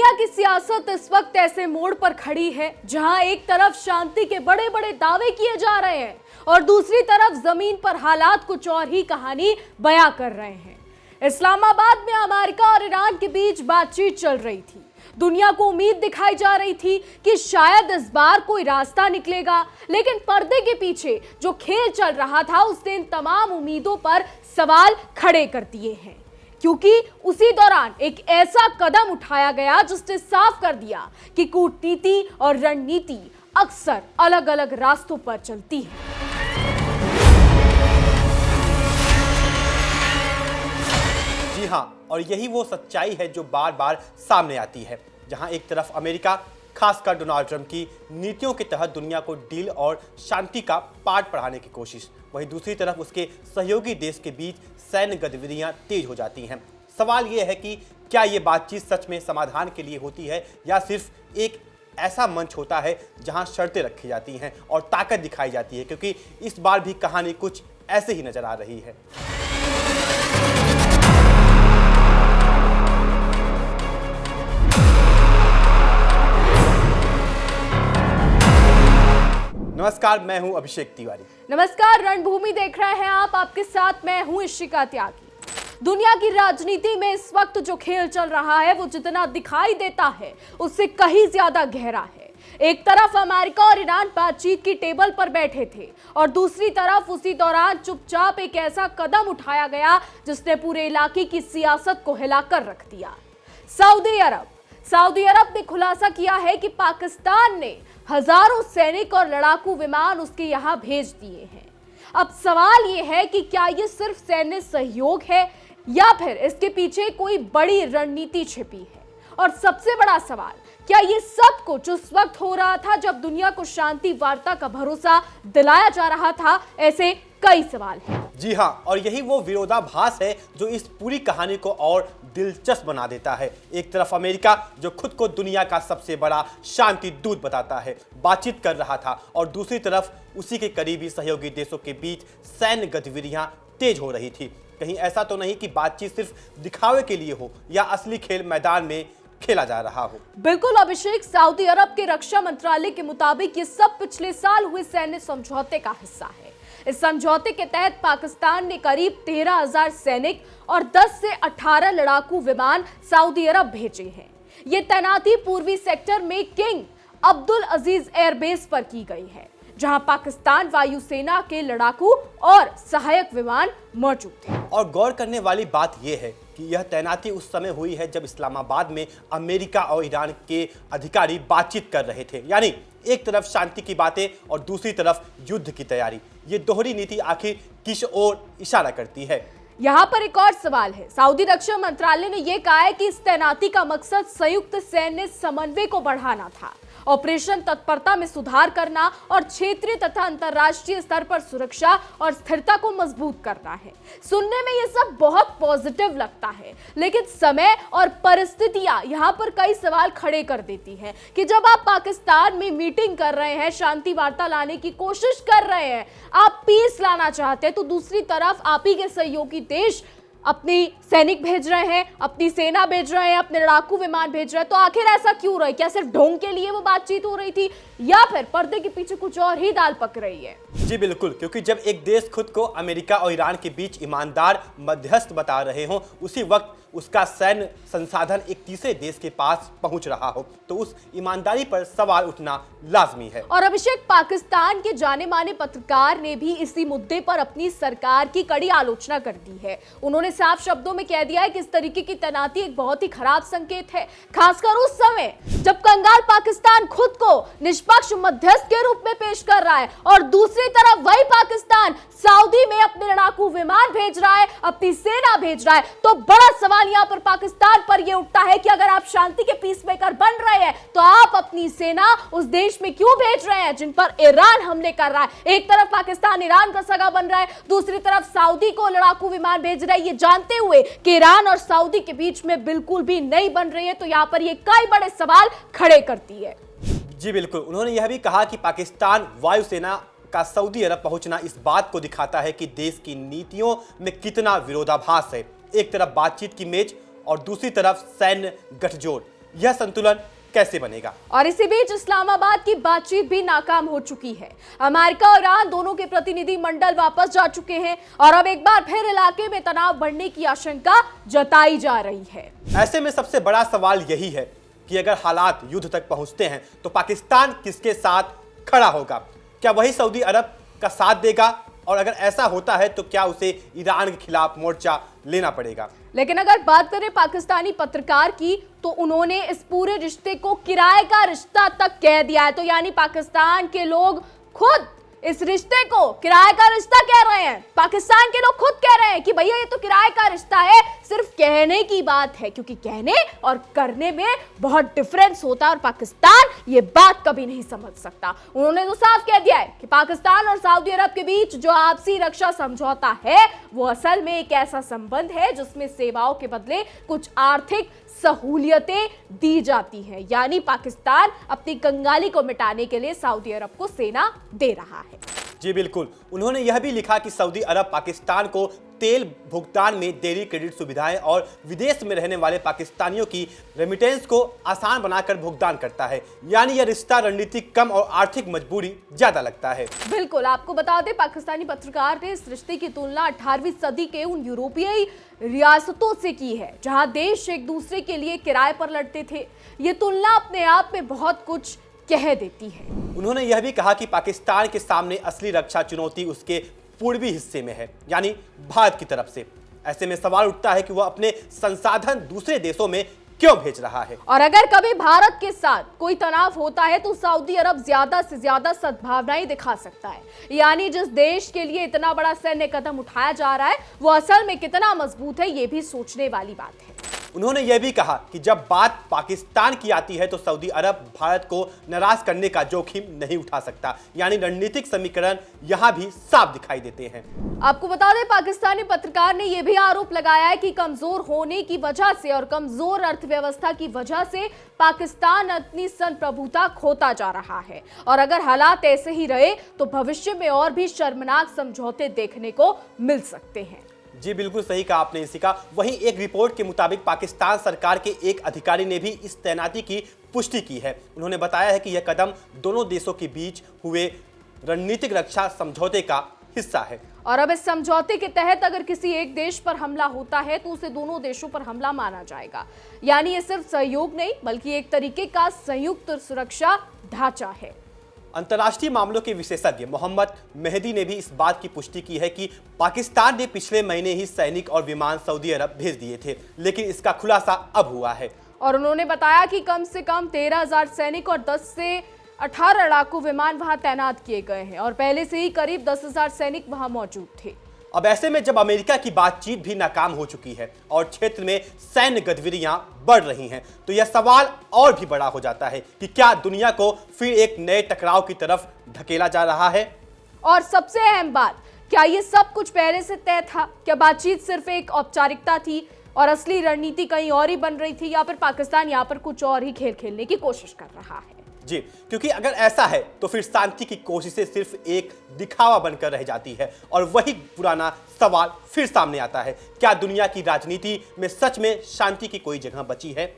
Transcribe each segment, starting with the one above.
दुनिया की सियासत इस वक्त ऐसे मोड़ पर खड़ी है जहां एक तरफ शांति के बड़े बड़े दावे किए जा रहे हैं और दूसरी तरफ जमीन पर हालात कुछ और ही कहानी बयां कर रहे हैं। इस्लामाबाद में अमेरिका और ईरान के बीच बातचीत चल रही थी। दुनिया को उम्मीद दिखाई जा रही थी कि शायद इस बार कोई रास्ता निकलेगा, लेकिन पर्दे के पीछे जो खेल चल रहा था उसने इन तमाम उम्मीदों पर सवाल खड़े कर दिए हैं, क्योंकि उसी दौरान एक ऐसा कदम उठाया गया जिसने साफ कर दिया कि कूटनीति और रणनीति अक्सर अलग अलग रास्तों पर चलती है। जी हाँ, और यही वो सच्चाई है जो बार बार सामने आती है, जहां एक तरफ अमेरिका खासकर डोनाल्ड ट्रंप की नीतियों के तहत दुनिया को डील और शांति का पाठ पढ़ाने की कोशिश, वहीं दूसरी तरफ उसके सहयोगी देश के बीच सैन्य गतिविधियां तेज हो जाती हैं। सवाल यह है कि क्या ये बातचीत सच में समाधान के लिए होती है या सिर्फ एक ऐसा मंच होता है जहां शर्तें रखी जाती हैं और ताकत दिखाई जाती है, क्योंकि इस बार भी कहानी कुछ ऐसे ही नजर आ रही है। नमस्कार, मैं हूं अभिषेक तिवारी। नमस्कार, रणभूमि देख रहे हैं आप, आपके साथ मैं हूं इशिका त्यागी। दुनिया की राजनीति में इस वक्त जो खेल चल रहा है वो जितना दिखाई देता है उससे कहीं ज्यादा गहरा है। एक तरफ अमेरिका और ईरान बातचीत की टेबल पर बैठे थे और दूसरी तरफ उसी दौरान चुपचाप एक ऐसा कदम उठाया गया जिसने पूरे इलाके की सियासत को हिलाकर रख दिया। सऊदी अरब ने खुलासा किया है कि पाकिस्तान ने हजारों सैनिक और लड़ाकू विमान उसके यहां भेज दिए हैं। अब सवाल यह है कि क्या यह सिर्फ सैन्य सहयोग है या फिर इसके पीछे कोई बड़ी रणनीति छिपी है, और सबसे बड़ा सवाल, क्या ये सब कुछ उस वक्त हो रहा था जब दुनिया को शांति वार्ता का भरोसा दिलाया जा रहा था? ऐसे कई सवाल हैं। जी हाँ, और यही वो विरोधाभास है जो इस पूरी कहानी को और दिलचस्प बना देता है। एक तरफ अमेरिका जो खुद को दुनिया का सबसे बड़ा शांति दूत बताता है, बातचीत कर रहा था, और दूसरी तरफ उसी के करीबी सहयोगी देशों के बीच सैन्य गतिविधियां तेज हो रही थी। कहीं ऐसा तो नहीं कि बातचीत सिर्फ दिखावे के लिए हो या असली खेल मैदान में खेला जा रहा हो? बिल्कुल अभिषेक, सऊदी अरब के रक्षा मंत्रालय के मुताबिक ये सब पिछले साल हुए सैन्य समझौते का हिस्सा है। इस समझौते के तहत पाकिस्तान ने करीब 13,000 सैनिक और 10 से 18 लड़ाकू विमान सऊदी अरब भेजे हैं। ये तैनाती पूर्वी सेक्टर में किंग अब्दुल अजीज एयरबेस पर की गई है, जहां पाकिस्तान वायुसेना के लड़ाकू और सहायक विमान मौजूद थे। और गौर करने वाली बात यह है कि यह तैनाती उस समय हुई है जब इस्लामाबाद में अमेरिका और ईरान के अधिकारी बातचीत कर रहे थे, यानी एक तरफ शांति की बातें और दूसरी तरफ युद्ध की तैयारी। ये दोहरी नीति आखिर किस ओर इशारा करती है? यहाँ पर एक और सवाल है। सऊदी रक्षा मंत्रालय ने यह कहा है कि इस तैनाती का मकसद संयुक्त सैन्य समन्वय को बढ़ाना था, ऑपरेशन तत्परता में सुधार करना और क्षेत्रीय तथा अंतर्राष्ट्रीय स्तर पर सुरक्षा और स्थिरता को मजबूत करना है। सुनने में यह सब बहुत पॉजिटिव लगता है, लेकिन समय और परिस्थितियां यहां पर कई सवाल खड़े कर देती हैं कि जब आप पाकिस्तान में मीटिंग कर रहे हैं, शांति वार्ता लाने की कोशिश कर रहे हैं, आप पीस लाना चाहते हैं, तो दूसरी तरफ आप ही के सहयोगी देश अपनी सैनिक भेज रहे हैं, अपनी सेना भेज रहे हैं, अपने लड़ाकू विमान भेज रहे हैं। तो आखिर ऐसा क्यों रहा है? क्या सिर्फ ढोंग के लिए वो बातचीत हो रही थी या फिर पर्दे के पीछे कुछ और ही दाल पक रही है? जी बिल्कुल, क्योंकि जब एक देश खुद को अमेरिका और ईरान के बीच ईमानदार मध्यस्थ बता रहे हो, उसी वक्त उसका सैन्य संसाधन एक तीसरे देश के पास पहुंच रहा हो, तो उस ईमानदारी पर सवाल उठना लाजमी है। और अभिषेक, पाकिस्तान के जाने माने पत्रकार ने भी इसी मुद्दे पर अपनी सरकार की कड़ी आलोचना कर दी है। उन्होंने साफ शब्दों में कह दिया है कि इस तरीके की तैनाती एक बहुत ही खराब संकेत है, खासकर उस समय जब कंगाल पाकिस्तान खुद को निष्पक्ष मध्यस्थ के रूप में पेश कर रहा है और दूसरी तरफ वही पाकिस्तान सऊदी में अपने लड़ाकू विमान भेज रहा है, अपनी सेना भेज रहा है। तो बड़ा सवाल यहाँ पर पाकिस्तान पर यह उठता है कि अगर आप शांति के पीसमेकर बन रहे हैं तो आप अपनी सेना उस देश में क्यों भेज रहे हैं जिन पर ईरान हमले कर रहा है? एक तरफ पाकिस्तान ईरान का सगा बन रहा है, दूसरी तरफ सऊदी को लड़ाकू विमान भेज रहा है, ये जानते हुए कि ईरान और सऊदी के बीच में बिल्कुल भी नहीं बन रही है। तो यहाँ पर ये कई बड़े सवाल खड़े करती है। जी बिल्कुल, उन्होंने यह भी कहा कि पाकिस्तान वायुसेना का सऊदी अरब पहुंचना इस बात को दिखाता है कि देश की नीतियों में कितना विरोधाभास है। एक तरफ बातचीत की मेज और दूसरी तरफ सैन्य गठजोड़। यह संतुलन कैसे बनेगा? और इसी बीच इस्लामाबाद की बातचीत भी नाकाम हो चुकी है। अमेरिका और ईरान दोनों के प्रतिनिधि मंडल वापस जा चुके हैं और अब एक बार फिर इलाके में तनाव बढ़ने की आशंका जताई जा रही है। ऐसे में सबसे बड़ा सवाल यही है कि अगर हालात युद्ध तक पहुंचते हैं तो पाकिस्तान किसके साथ खड़ा होगा? क्या वही सऊदी अरब का साथ देगा? और अगर ऐसा होता है तो क्या उसे ईरान के खिलाफ मोर्चा लेना पड़ेगा? लेकिन अगर बात करें पाकिस्तानी पत्रकार की, तो उन्होंने इस पूरे रिश्ते को किराए का रिश्ता तक कह दिया है। तो यानी पाकिस्तान के लोग खुद इस रिश्ते को किराए का रिश्ता कह रहे हैं। पाकिस्तान के लोग खुद कह रहे हैं कि भैया ये तो किराए का रिश्ता है, सिर्फ कहने की बात है, क्योंकि कहने और करने में बहुत डिफरेंस होता है और पाकिस्तान ये बात कभी नहीं समझ सकता। उन्होंने तो साफ कह दिया है कि पाकिस्तान और सऊदी अरब के बीच जो आपसी रक्षा समझौता है वो असल में एक ऐसा संबंध है जिसमें सेवाओं के बदले कुछ आर्थिक सहूलियतें दी जाती हैं। यानी पाकिस्तान अपनी कंगाली को मिटाने के लिए सऊदी अरब को सेना दे रहा है। जी बिल्कुल। उन्होंने यह भी लिखा कि सऊदी अरब पाकिस्तान को तेल भुगतान में देरी, क्रेडिट सुविधाएं और विदेश में रहने वाले पाकिस्तानियों की रेमिटेंस को आसान बनाकर भुगतान करता है। यानी यह रिश्ता रणनीतिक कम और आर्थिक मजबूरी ज्यादा लगता है। बिल्कुल, आपको बता दें पाकिस्तानी पत्रकार ने इस रिश्ते की तुलना 18वीं सदी के उन यूरोपीय रियासतों से की है जहां देश एक दूसरे के लिए किराए पर लड़ते थे। ये तुलना अपने आप में बहुत कुछ कह देती है। उन्होंने यह भी कहा कि पाकिस्तान के सामने असली रक्षा चुनौती उसके पूर्वी हिस्से में है, यानी भारत की तरफ से। ऐसे में सवाल उठता है कि वह अपने संसाधन दूसरे देशों में क्यों भेज रहा है? और अगर कभी भारत के साथ कोई तनाव होता है तो सऊदी अरब ज्यादा से ज्यादा सद्भावनाएं दिखा सकता है। यानी जिस देश के लिए इतना बड़ा सैन्य कदम उठाया जा रहा है वो असल में कितना मजबूत है, ये भी सोचने वाली बात है। उन्होंने यह भी कहा कि जब बात पाकिस्तान की आती है तो सऊदी अरब भारत को नाराज करने का जोखिम नहीं उठा सकता। यानी रणनीतिक समीकरण यहां भी साफ दिखाई देते हैं। आपको बता दें पाकिस्तानी पत्रकार ने यह भी आरोप लगाया है कि कमजोर होने की वजह से और कमजोर अर्थव्यवस्था की वजह से पाकिस्तान अपनी संप्रभुता खोता जा रहा है और अगर हालात ऐसे ही रहे तो भविष्य में और भी शर्मनाक समझौते देखने को मिल सकते हैं। जी बिल्कुल सही कहा आपने इसी का। वहीं एक रिपोर्ट के मुताबिक पाकिस्तान सरकार के एक अधिकारी ने भी इस तैनाती की पुष्टि की है। उन्होंने बताया है कि यह कदम दोनों देशों के बीच हुए रणनीतिक रक्षा समझौते का हिस्सा है। और अब इस समझौते के तहत अगर किसी एक देश पर हमला होता है तो उसे दोनों देशों पर हमला माना जाएगा। यानी ये सिर्फ सहयोग नहीं बल्कि एक तरीके का संयुक्त सुरक्षा ढांचा है। अंतर्राष्ट्रीय मामलों के विशेषज्ञ मोहम्मद मेहदी ने भी इस बात की पुष्टि की है कि पाकिस्तान ने पिछले महीने ही सैनिक और विमान सऊदी अरब भेज दिए थे, लेकिन इसका खुलासा अब हुआ है। और उन्होंने बताया कि कम से कम 13,000 सैनिक और 10 से 18 लड़ाकू विमान वहां तैनात किए गए हैं और पहले से ही करीब 10,000 सैनिक वहां मौजूद थे। अब ऐसे में जब अमेरिका की बातचीत भी नाकाम हो चुकी है और क्षेत्र में सैन्य गतिविधियां बढ़ रही हैं, तो यह सवाल और भी बड़ा हो जाता है कि क्या दुनिया को फिर एक नए टकराव की तरफ धकेला जा रहा है? और सबसे अहम बात, क्या ये सब कुछ पहले से तय था? क्या बातचीत सिर्फ एक औपचारिकता थी और असली रणनीति कहीं और ही बन रही थी, या फिर पाकिस्तान यहाँ पर कुछ और ही खेल खेलने की कोशिश कर रहा है? जी, क्योंकि अगर ऐसा है तो फिर शांति की कोशिशें सिर्फ एक दिखावा बनकर रह जाती है और वही पुराना सवाल फिर सामने आता है, क्या दुनिया की राजनीति में सच में शांति की कोई जगह बची है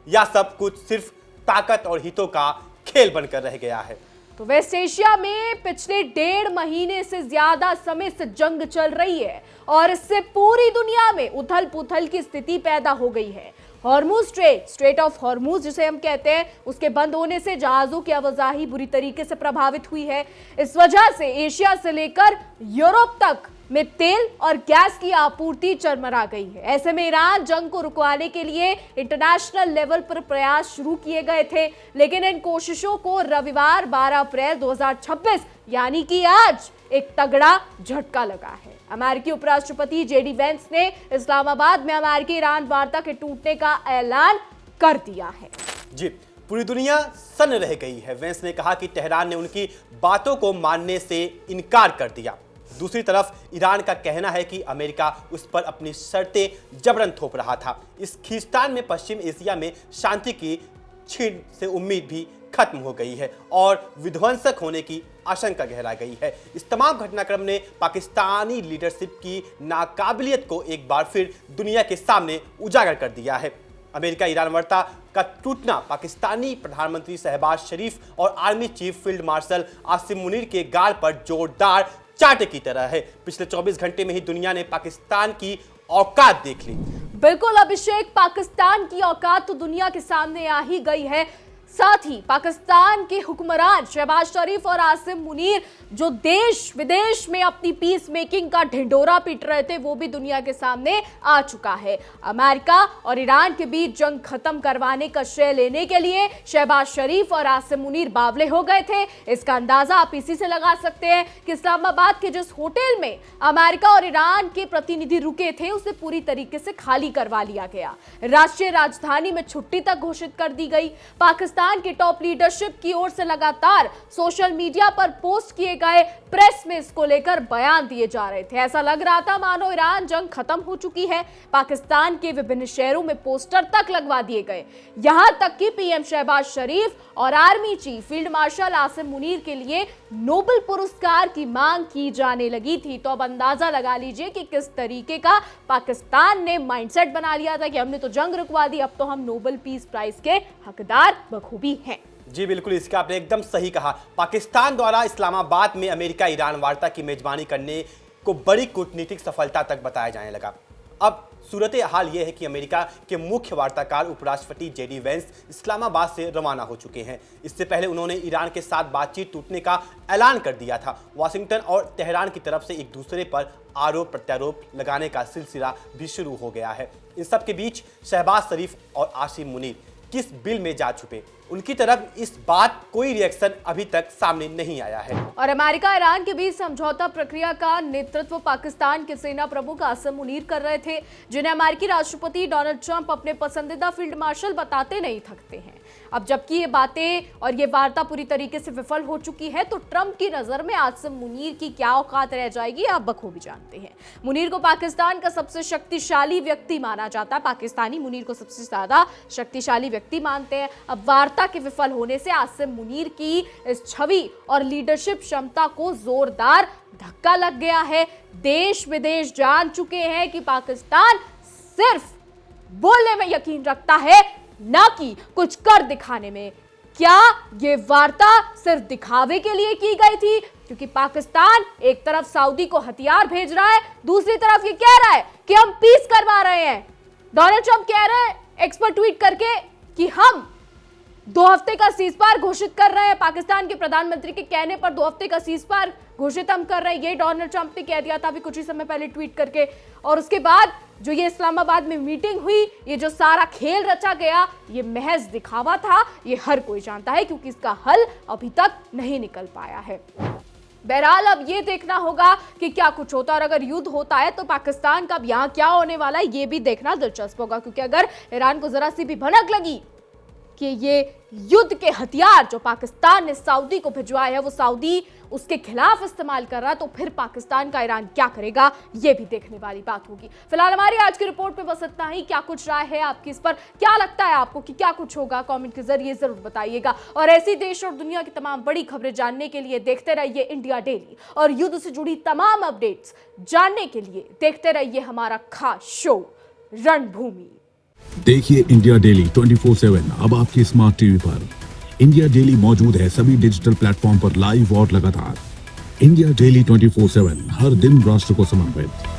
या सब कुछ सिर्फ ताकत और हितों का खेल बनकर रह गया है? तो वेस्ट एशिया में पिछले 1.5 महीने से ज्यादा समय से जंग चल रही है और इससे पूरी दुनिया में उथल पुथल की स्थिति पैदा हो गई है। हॉर्मूज स्ट्रेट ऑफ हॉर्मूज जिसे हम कहते हैं, उसके बंद होने से जहाजों की आवाजाही बुरी तरीके से प्रभावित हुई है। इस वजह से एशिया से लेकर यूरोप तक में तेल और गैस की आपूर्ति चरमरा गई है। ऐसे में ईरान जंग को रुकवाने के लिए इंटरनेशनल लेवल पर प्रयास शुरू किए गए थे, लेकिन इन कोशिशों को रविवार 12 अप्रैल 2026 यानी कि आज एक तगड़ा झटका लगा है। अमेरिकी उपराष्ट्रपति जेडी वेंस ने इस्लामाबाद में अमेरिकी ईरान वार्ता के टूटने का ऐलान कर दिया है। जी, पूरी दुनिया सन्न रह गई है। वेंस ने कहा कि तेहरान ने उनकी बातों को मानने से इनकार कर दिया। दूसरी तरफ ईरान का कहना है कि अमेरिका उस पर अपनी शर्तें जबरन थोप रहा था। इस खींचतान में पश्चिम एशिया में शांति की छीन से उम्मीद भी खत्म हो गई है और विध्वंसक होने की आशंका गहरा गई है। इस तमाम घटनाक्रम ने पाकिस्तानी लीडरशिप की नाकाबिलियत को एक बार फिर दुनिया के सामने उजागर कर दिया है। अमेरिका ईरान वार्ता का टूटना पाकिस्तानी प्रधानमंत्री शहबाज शरीफ और army chief field marshal Asim Munir के गाल पर जोरदार चाटे की तरह है। पिछले 24 घंटे में ही दुनिया ने पाकिस्तान की औकात देख ली। बिल्कुल अभिषेक, पाकिस्तान की औकात तो दुनिया के सामने आ ही गई है। साथ ही पाकिस्तान के हुक्मरान शहबाज शरीफ और आसिम मुनीर जो देश विदेश में अपनी पीस मेकिंग का ढिंढोरा पीट रहे थे, वो भी दुनिया के सामने आ चुका है। अमेरिका और ईरान के बीच जंग खत्म करवाने का श्रेय लेने के लिए शहबाज शरीफ और आसिम मुनीर बावले हो गए थे। इसका अंदाजा आप इसी से लगा सकते हैं कि इस्लामाबाद के जिस होटल में अमेरिका और ईरान के प्रतिनिधि रुके थे, उसे पूरी तरीके से खाली करवा लिया गया। राष्ट्रीय राजधानी में छुट्टी तक घोषित कर दी गई। पाकिस्तान की टॉप लीडरशिप की ओर से लगातार सोशल मीडिया पर पोस्ट किए गए प्रेस में इसको लेकर बयान दिए जा रहे थे। ऐसा लग रहा था मानो ईरान जंग खत्म हो चुकी है। पाकिस्तान के विभिन्न शहरों में पोस्टर तक लगवा दिए गए। यहां तक कि पीएम शहबाज शरीफ और army chief field marshal Asim Munir के लिए नोबेल पुरस्कार की मांग की जाने लगी थी। तो अब अंदाजा लगा लीजिए कि किस तरीके का पाकिस्तान ने माइंडसेट बना लिया था कि हमने तो जंग रुकवा दी, अब तो हम नोबेल पीस प्राइज के हकदार बखूबी हैं। जी बिल्कुल, इसका आपने एकदम सही कहा। पाकिस्तान द्वारा इस्लामाबाद में अमेरिका ईरान वार्ता की मेजबानी करने को बड़ी कूटनीतिक सफलता तक बताया जाने लगा। अब सूरत हाल यह है कि अमेरिका के मुख्य वार्ताकार उपराष्ट्रपति जेडी वेंस इस्लामाबाद से रवाना हो चुके हैं। इससे पहले उन्होंने ईरान के साथ बातचीत टूटने का ऐलान कर दिया था। वाशिंगटन और तेहरान की तरफ से एक दूसरे पर आरोप प्रत्यारोप लगाने का सिलसिला भी शुरू हो गया है। इन सब के बीच शहबाज शरीफ और आसिम मुनीर किस बिल में जा छुपे, उनकी तरफ इस बात कोई रिएक्शन अभी तक सामने नहीं आया है। और अमेरिका ईरान के बीच समझौता प्रक्रिया का नेतृत्व पाकिस्तान के सेना प्रमुख आसिम मुनीर कर रहे थे, जिन्हें अमेरिकी राष्ट्रपति डोनाल्ड ट्रंप अपने पसंदीदा फील्ड मार्शल बताते नहीं थकते हैं। अब जबकि ये बातें और ये वार्ता पूरी तरीके से विफल हो चुकी है, तो ट्रंप की नजर में आसिम मुनीर की क्या औकात रह जाएगी, आप बखूबी जानते हैं। मुनीर को पाकिस्तान का सबसे शक्तिशाली व्यक्ति माना जाता है। पाकिस्तानी मुनीर को सबसे ज्यादा शक्तिशाली व्यक्ति मानते हैं। अब वार्ता के विफल होने से आसिम मुनीर की इस छवि और लीडरशिप क्षमता को जोरदार धक्का लग गया है। देश विदेश जान चुके हैं कि पाकिस्तान सिर्फ बोलने में यकीन रखता है, ना कि कुछ कर दिखाने में। क्या ये वार्ता सिर्फ दिखावे के लिए की गई थी? क्योंकि पाकिस्तान एक तरफ सऊदी को हथियार भेज रहा है, दूसरी तरफ ये कह रहा है कि हम पीस करवा रहे हैं। डोनाल्ड ट्रंप कह रहे हैं एक्सपर्ट ट्वीट करके कि हम 2 हफ्ते का सीजफायर घोषित कर रहे हैं। पाकिस्तान के प्रधानमंत्री के कहने पर 2 हफ्ते का सीजफायर घोषित हम कर रहे हैं। ये डोनाल्ड ट्रंप ने कह दिया था अभी कुछ ही समय पहले ट्वीट करके। और उसके बाद जो ये इस्लामाबाद में मीटिंग हुई, ये जो सारा खेल रचा गया, ये महज दिखावा था। ये हर कोई जानता है, क्योंकि इसका हल अभी तक नहीं निकल पाया है। बहरहाल अब ये देखना होगा कि क्या कुछ होता है, और अगर युद्ध होता है तो पाकिस्तान का अब यहाँ क्या होने वाला है, ये भी देखना दिलचस्प होगा। क्योंकि अगर ईरान को जरा सी भी भनक लगी कि ये युद्ध के हथियार जो पाकिस्तान ने सऊदी को भिजवाए हैं, वो सऊदी उसके खिलाफ इस्तेमाल कर रहा है, तो फिर पाकिस्तान का ईरान क्या करेगा, ये भी देखने वाली बात होगी। फिलहाल हमारी आज की रिपोर्ट पे बस इतना ही। क्या कुछ राय है आपकी इस पर, क्या लगता है आपको कि क्या कुछ होगा, कमेंट के जरिए जरूर बताइएगा। और ऐसी देश और दुनिया की तमाम बड़ी खबरें जानने के लिए देखते रहिए इंडिया डेली, और युद्ध से जुड़ी तमाम अपडेट्स जानने के लिए देखते रहिए हमारा खास शो रणभूमि। देखिए इंडिया डेली 24/7 अब आपकी स्मार्ट टीवी पर। इंडिया डेली मौजूद है सभी डिजिटल प्लेटफॉर्म पर लाइव और लगातार। इंडिया डेली 24/7 हर दिन राष्ट्र को समर्पित।